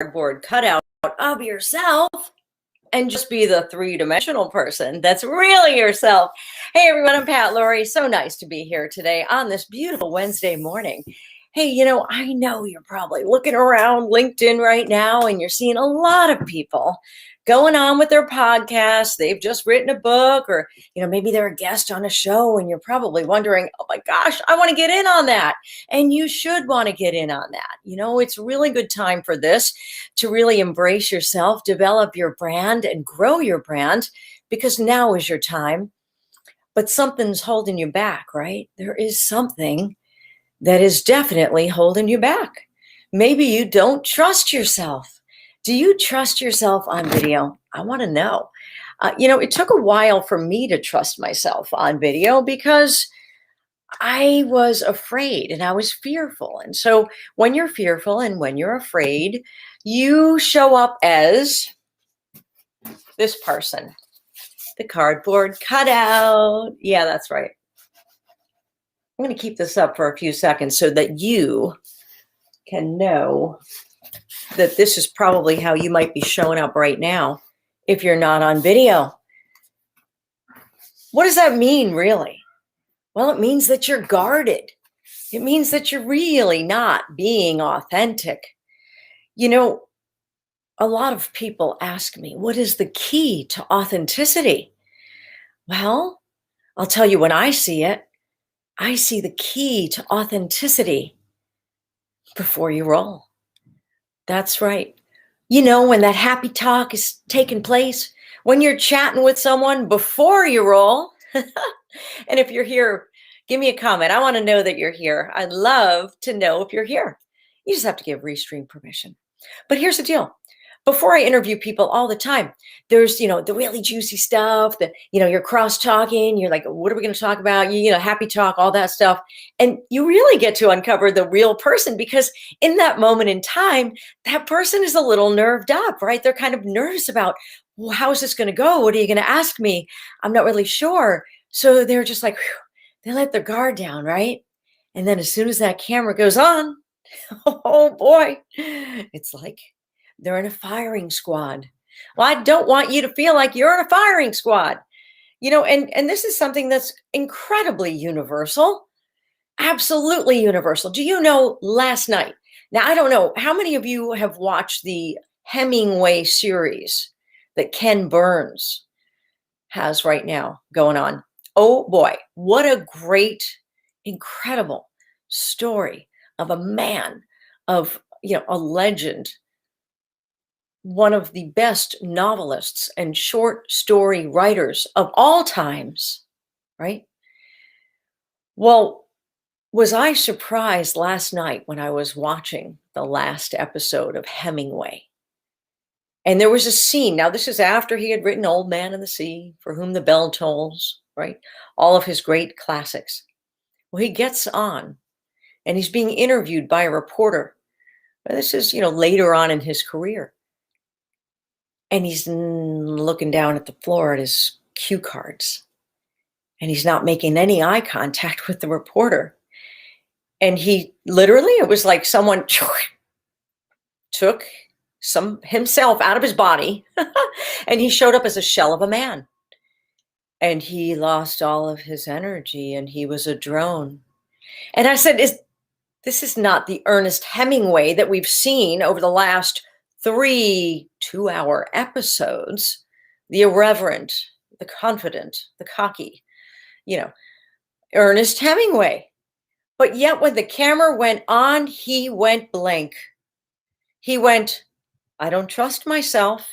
cardboard cutout of yourself and just be the three-dimensional person that's really yourself. Hey everyone, I'm Pat Laurie. So nice to be here today on this beautiful Wednesday morning. Hey, I know you're probably looking around LinkedIn right now and you're seeing a lot of people going on with their podcasts. They've just written a book, or maybe they're a guest on a show, and you're probably wondering, oh my gosh, I want to get in on that. And you should want to get in on that. It's a really good time for this, to really embrace yourself, develop your brand, and grow your brand, because now is your time. But something's holding you back, right? There is something that is definitely holding you back. Maybe you don't trust yourself. Do you trust yourself on video? I want to know. It took a while for me to trust myself on video because I was afraid and I was fearful. And so when you're fearful and when you're afraid, you show up as this person, the cardboard cutout. Yeah, that's right. I'm going to keep this up for a few seconds so that you can know that this is probably how you might be showing up right now if you're not on video. What does that mean, really? Well, it means that you're guarded. It means that you're really not being authentic. A lot of people ask me, what is the key to authenticity? Well, I'll tell you, when I see it, I see the key to authenticity before you roll. That's right. When that happy talk is taking place, when you're chatting with someone before you roll. And if you're here, give me a comment. I want to know that you're here. I'd love to know if you're here. You just have to give Restream permission. But here's the deal. Before I interview people all the time, there's, the really juicy stuff, you're cross-talking, you're like, what are we going to talk about? Happy talk, all that stuff. And you really get to uncover the real person, because in that moment in time, that person is a little nerved up, right? They're kind of nervous about, well, how is this going to go? What are you going to ask me? I'm not really sure. So they're just like, whew, they let their guard down, right? And then as soon as that camera goes on, oh boy, it's like they're in a firing squad. Well, I don't want you to feel like you're in a firing squad. And this is something that's incredibly universal, absolutely universal. Do you know, last night, now I don't know, how many of you have watched the Hemingway series that Ken Burns has right now going on? Oh boy, what a great, incredible story of a man, of, a legend, one of the best novelists and short story writers of all times, right? Well, was I surprised last night when I was watching the last episode of Hemingway? And there was a scene. Now, this is after he had written Old Man and the Sea, For Whom the Bell Tolls, right? All of his great classics. Well, he gets on and he's being interviewed by a reporter. This is, later on in his career. And he's looking down at the floor at his cue cards. And he's not making any eye contact with the reporter. And he literally, it was like someone took himself out of his body and he showed up as a shell of a man. And he lost all of his energy and he was a drone. And I said, this is not the Ernest Hemingway that we've seen over the last 3 2-hour episodes, the irreverent, the confident, the cocky, Ernest Hemingway. But yet when the camera went on, he went blank. He went, I don't trust myself.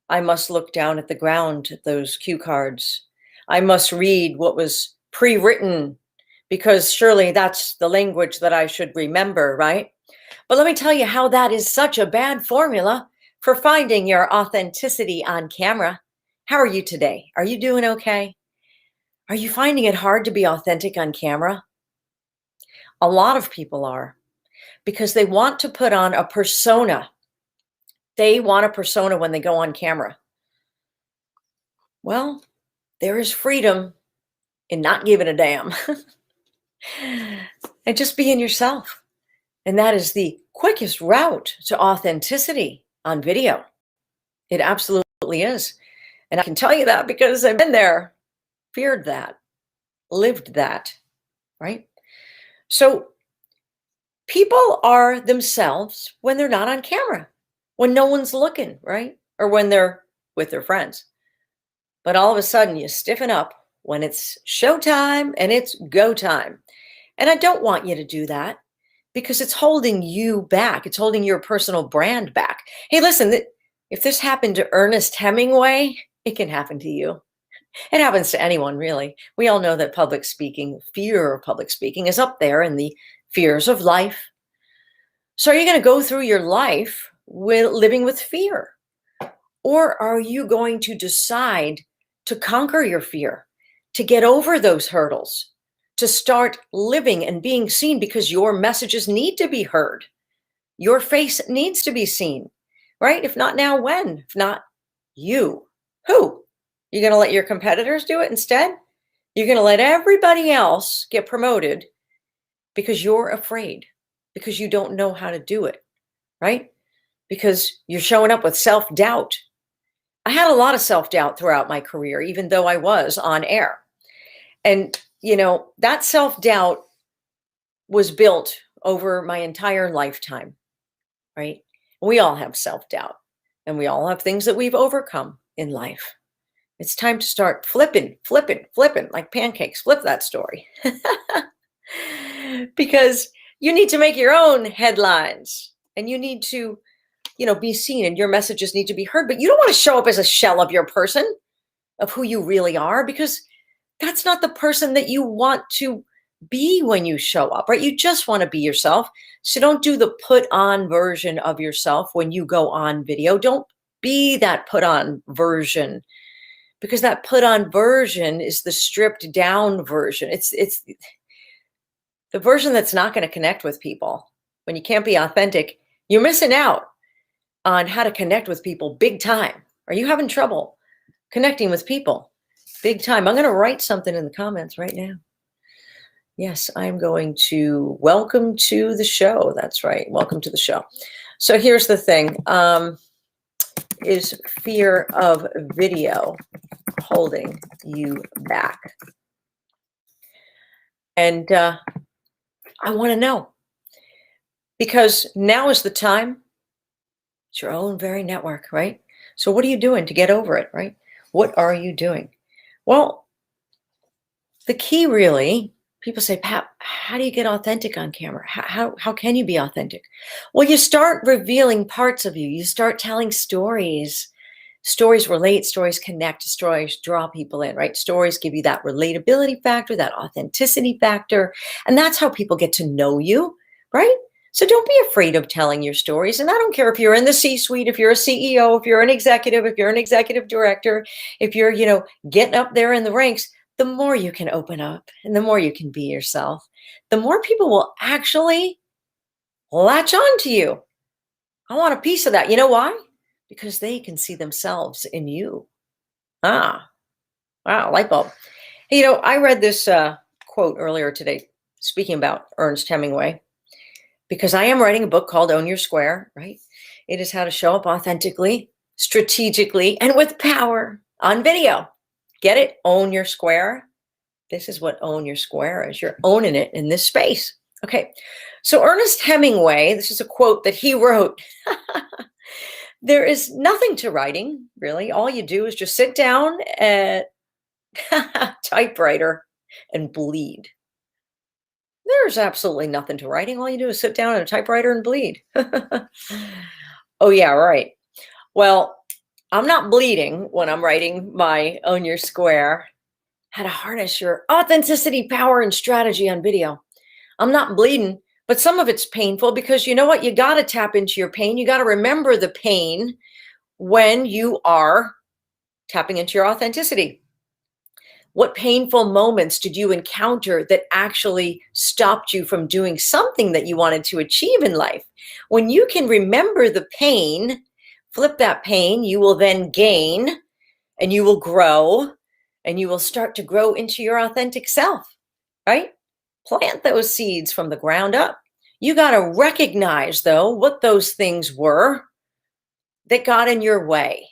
I must look down at the ground at those cue cards. I must read what was pre-written, because surely that's the language that I should remember, right? But let me tell you how that is such a bad formula for finding your authenticity on camera. How are you today? Are you doing okay? Are you finding it hard to be authentic on camera? A lot of people are, because they want to put on a persona. They want a persona when they go on camera. Well, there is freedom in not giving a damn and just being yourself. And that is the quickest route to authenticity. on video. It absolutely is. And I can tell you that because I've been there, feared that, lived that, right? So people are themselves when they're not on camera, when no one's looking, right? Or when they're with their friends. But all of a sudden you stiffen up when it's showtime and it's go time. And I don't want you to do that because it's holding you back. It's holding your personal brand back. Hey, listen, if this happened to Ernest Hemingway, it can happen to you. It happens to anyone, really. We all know that public speaking, fear of public speaking, is up there in the fears of life. So are you going to go through your life living with fear? Or are you going to decide to conquer your fear, to get over those hurdles, to start living and being seen because your messages need to be heard? Your face needs to be seen, right? If not now, when? If not you, who? You're going to let your competitors do it instead? You're going to let everybody else get promoted because you're afraid, because you don't know how to do it, right? Because you're showing up with self-doubt. I had a lot of self-doubt throughout my career, even though I was on air. And, that self-doubt was built over my entire lifetime, right? We all have self-doubt and we all have things that we've overcome in life. It's time to start flipping like pancakes. Flip that story. Because you need to make your own headlines and you need to, be seen and your messages need to be heard. But you don't want to show up as a shell of your person, of who you really are, because that's not the person that you want to be when you show up, right? You just want to be yourself. So don't do the put on version of yourself when you go on video. Don't be that put on version, because that put on version is the stripped down version. It's the version that's not going to connect with people. When you can't be authentic, you're missing out on how to connect with people big time. Are you having trouble connecting with people big time? I'm going to write something in the comments right now. Yes, I'm going to welcome to the show. That's right. Welcome to the show. So here's the thing. Is fear of video holding you back? And I want to know, because now is the time. It's your own very network, right? So what are you doing to get over it, right? What are you doing? Well, the key really, people say, Pat, how do you get authentic on camera? How can you be authentic? Well, you start revealing parts of you. You start telling stories. Stories relate, stories connect, stories draw people in, right? Stories give you that relatability factor, that authenticity factor. And that's how people get to know you, right? So don't be afraid of telling your stories. And I don't care if you're in the C-suite, if you're a CEO, if you're an executive, if you're an executive director, if you're, getting up there in the ranks, the more you can open up and the more you can be yourself, the more people will actually latch on to you. I want a piece of that. You know why? Because they can see themselves in you. Wow, light bulb. Hey, I read this quote earlier today, speaking about Ernest Hemingway, because I am writing a book called Own Your Square, right? It is how to show up authentically, strategically, and with power on video. Get it? Own your square. This is what Own Your Square is. You're owning it in this space. Okay, so Ernest Hemingway, this is a quote that he wrote. There is nothing to writing, really. All you do is just sit down at typewriter and bleed. There's absolutely nothing to writing. All you do is sit down at a typewriter and bleed. Oh, yeah, right. Well, I'm not bleeding when I'm writing my Own Your Square, how to harness your authenticity, power, and strategy on video. I'm not bleeding, but some of it's painful because you know what? You got to tap into your pain. You got to remember the pain when you are tapping into your authenticity. What painful moments did you encounter that actually stopped you from doing something that you wanted to achieve in life? When you can remember the pain, flip that pain, you will then gain and you will grow and you will start to grow into your authentic self, right? Plant those seeds from the ground up. You got to recognize, though, what those things were. that got in your way,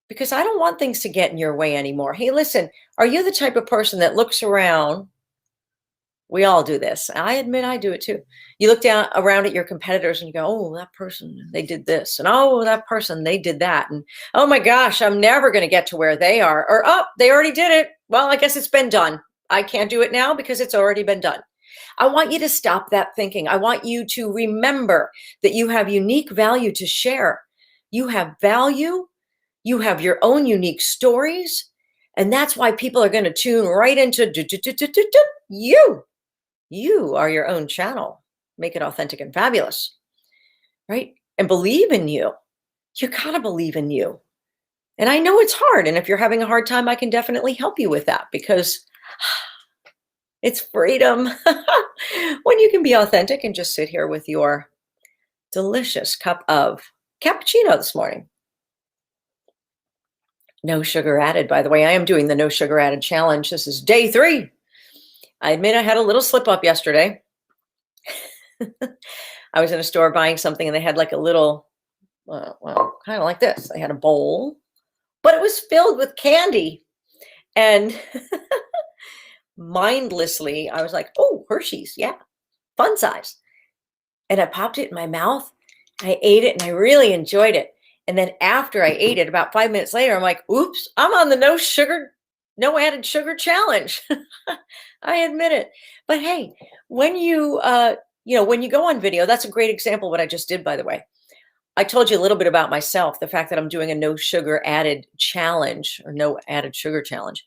because I don't want things to get in your way anymore. Hey, listen, are you the type of person that looks around? We all do this. I admit I do it too. You look down around at your competitors and you go, oh, that person, they did this. And oh, that person, they did that. And oh my gosh, I'm never going to get to where they are. Or, oh, they already did it. Well, I guess it's been done. I can't do it now because it's already been done. I want you to stop that thinking. I want you to remember that you have unique value to share. You have value. You have your own unique stories. And that's why people are going to tune right into you. You are your own channel. Make it authentic and fabulous, right? And believe in you. You gotta believe in you. And I know it's hard. And if you're having a hard time, I can definitely help you with that, because it's freedom when you can be authentic and just sit here with your delicious cup of cappuccino this morning. No sugar added, by the way. I am doing the no sugar added challenge. This is day 3. I admit I had a little slip up yesterday. I was in a store buying something and they had like a little, well, kind of like this. They had a bowl, but it was filled with candy. And mindlessly, I was like, oh, Hershey's. Yeah, fun size. And I popped it in my mouth. I ate it and I really enjoyed it. And then after I ate it, about 5 minutes later, I'm like, oops, I'm on the no added sugar challenge. I admit it. But hey, when you when you go on video, that's a great example of what I just did, by the way. I told you a little bit about myself, the fact that I'm doing a no sugar added challenge, or no added sugar challenge.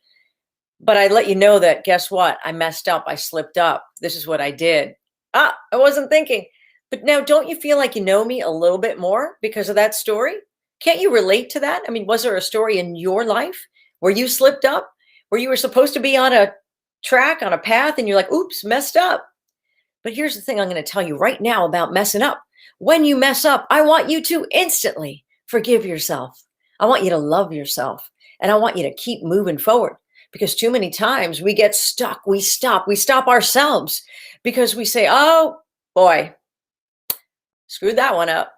But I let you know that, guess what? I messed up. I slipped up. This is what I did. I wasn't thinking. But now, don't you feel like you know me a little bit more because of that story? Can't you relate to that? I mean, was there a story in your life where you slipped up, where you were supposed to be on a track, on a path, and you're like, oops, messed up? But here's the thing I'm going to tell you right now about messing up. When you mess up, I want you to instantly forgive yourself. I want you to love yourself. And I want you to keep moving forward, because too many times we get stuck. We stop ourselves because we say, oh boy, screwed that one up.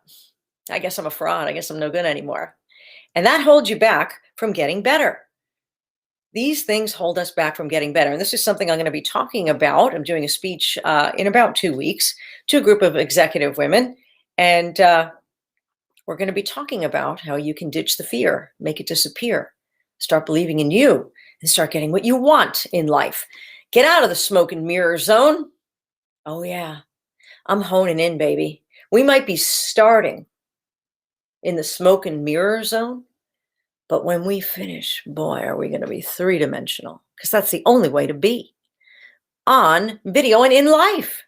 I guess I'm a fraud. I guess I'm no good anymore. And that holds you back from getting better. These things hold us back from getting better. And this is something I'm going to be talking about. I'm doing a speech in about 2 weeks to a group of executive women. And we're going to be talking about how you can ditch the fear, make it disappear, start believing in you, and start getting what you want in life. Get out of the smoke and mirror zone. Oh, yeah. I'm honing in, baby. We might be starting in the smoke and mirror zone, but when we finish, boy, are we going to be 3-dimensional, because that's the only way to be on video and in life.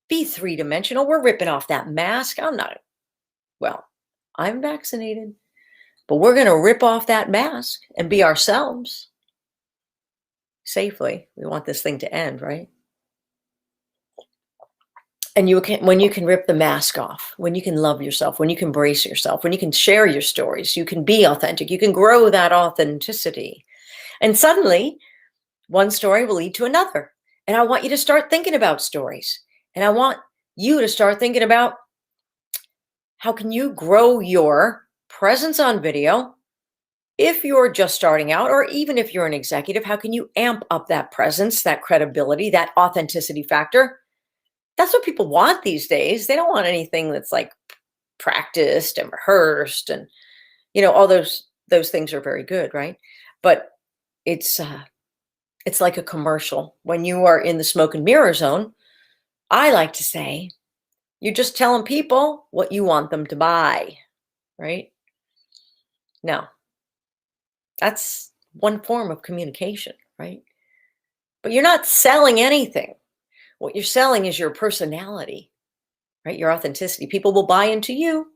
Be 3-dimensional. We're ripping off that mask. I'm vaccinated, but we're going to rip off that mask and be ourselves safely. We want this thing to end, right? And when you can rip the mask off, when you can love yourself, when you can embrace yourself, when you can share your stories, you can be authentic, you can grow that authenticity. And suddenly, one story will lead to another. And I want you to start thinking about stories. And I want you to start thinking about, how can you grow your presence on video? If you're just starting out, or even if you're an executive, how can you amp up that presence, that credibility, that authenticity factor? That's what people want these days. They don't want anything that's like practiced and rehearsed, and all those things are very good, right? But it's like a commercial. When you are in the smoke and mirror zone, I like to say, you're just telling people what you want them to buy, right? Now, that's one form of communication, right? But you're not selling anything. What you're selling is your personality, right? Your authenticity. People will buy into you,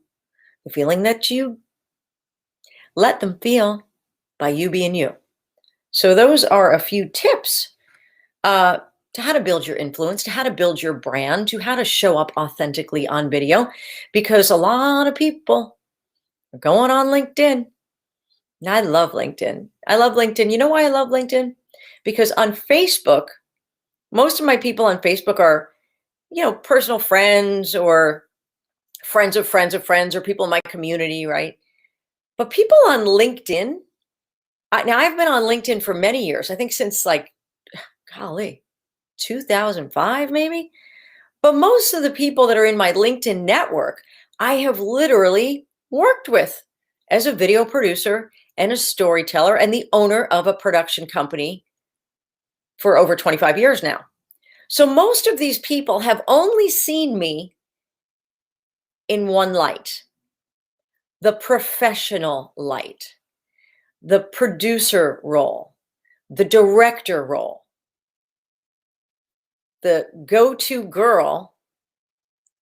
the feeling that you let them feel by you being you. So those are a few tips to how to build your influence, to how to build your brand, to how to show up authentically on video, because a lot of people are going on LinkedIn. And I love LinkedIn. I love LinkedIn. You know why I love LinkedIn? Because on Facebook, most of my people on Facebook are, personal friends, or friends of friends of friends, or people in my community, right? But people on LinkedIn, now I've been on LinkedIn for many years. I think since like, golly, 2005 maybe. But most of the people that are in my LinkedIn network, I have literally worked with as a video producer and a storyteller and the owner of a production company for over 25 years now. So most of these people have only seen me in one light, the professional light, the producer role, the director role, the go-to girl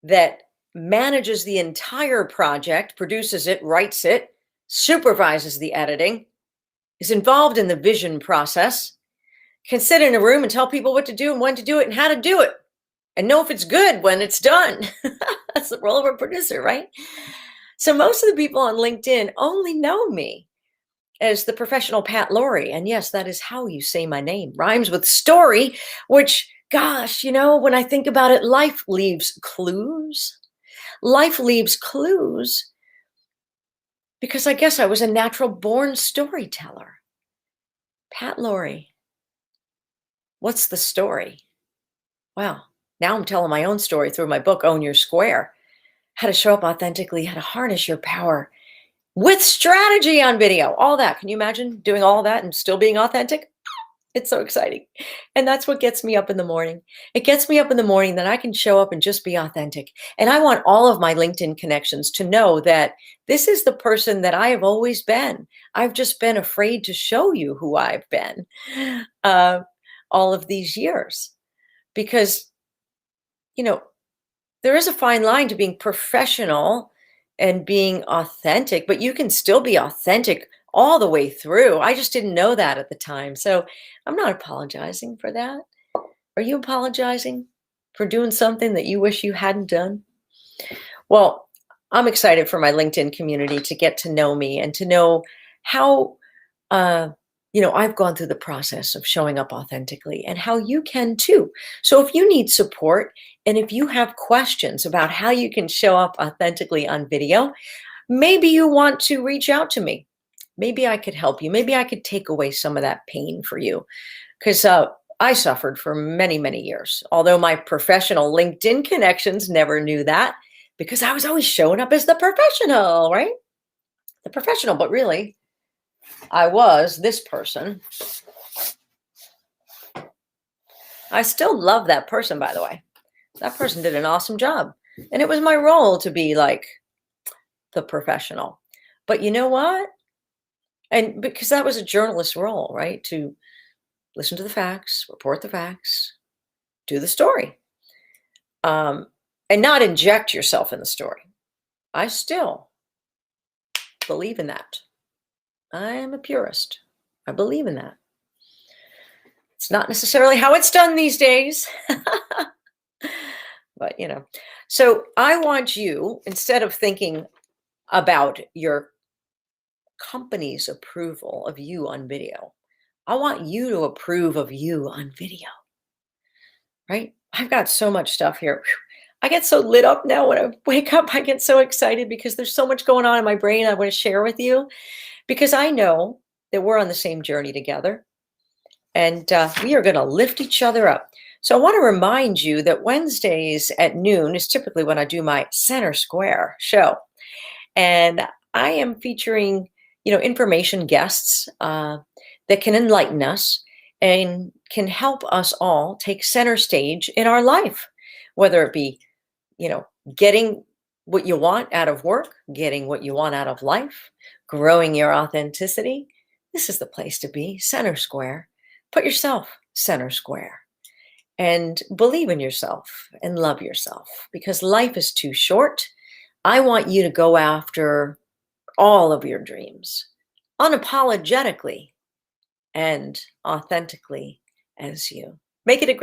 that manages the entire project, produces it, writes it, supervises the editing, is involved in the vision process, can sit in a room and tell people what to do and when to do it and how to do it, and know if it's good when it's done. That's the role of a producer, right? So most of the people on LinkedIn only know me as the professional Pat Laurie. And yes, that is how you say my name. Rhymes with story, which, gosh, when I think about it, life leaves clues. Life leaves clues because I guess I was a natural born storyteller. Pat Laurie, what's the story? Well, now I'm telling my own story through my book, Own Your Square. How to show up authentically, how to harness your power with strategy on video, all that. Can you imagine doing all that and still being authentic? It's so exciting. And that's what gets me up in the morning. It gets me up in the morning that I can show up and just be authentic. And I want all of my LinkedIn connections to know that this is the person that I have always been. I've just been afraid to show you who I've been uh, all of these years because, you know, there is a fine line to being professional and being authentic, but you can still be authentic all the way through. I just didn't know that at the time. So I'm not apologizing for that. Are you apologizing for doing something that you wish you hadn't done? Well, I'm excited for my LinkedIn community to get to know me and to know how I've gone through the process of showing up authentically and how you can too. So if you need support and if you have questions about how you can show up authentically on video, maybe you want to reach out to me. Maybe I could help you. Maybe I could take away some of that pain for you because I suffered for many, many years. Although my professional LinkedIn connections never knew that because I was always showing up as the professional, right? The professional, but really, I was this person. I still love that person, by the way. That person did an awesome job. And it was my role to be like the professional. But you know what? And because that was a journalist's role, right? To listen to the facts, report the facts, do the story, um, and not inject yourself in the story. I still believe in that. I am a purist. I believe in that. It's not necessarily how it's done these days. But, so I want you, instead of thinking about your company's approval of you on video, I want you to approve of you on video, right? I've got so much stuff here. I get so lit up now when I wake up. I get so excited because there's so much going on in my brain I want to share with you because I know that we're on the same journey together and we are going to lift each other up. So I want to remind you that Wednesdays at noon is typically when I do my Center Square show. And I am featuring, information guests that can enlighten us and can help us all take center stage in our life, whether it be, getting what you want out of work, getting what you want out of life, growing your authenticity. This is the place to be, Center Square. Put yourself center square. And believe in yourself and love yourself because life is too short. I want you to go after all of your dreams unapologetically and authentically as you. Make it a great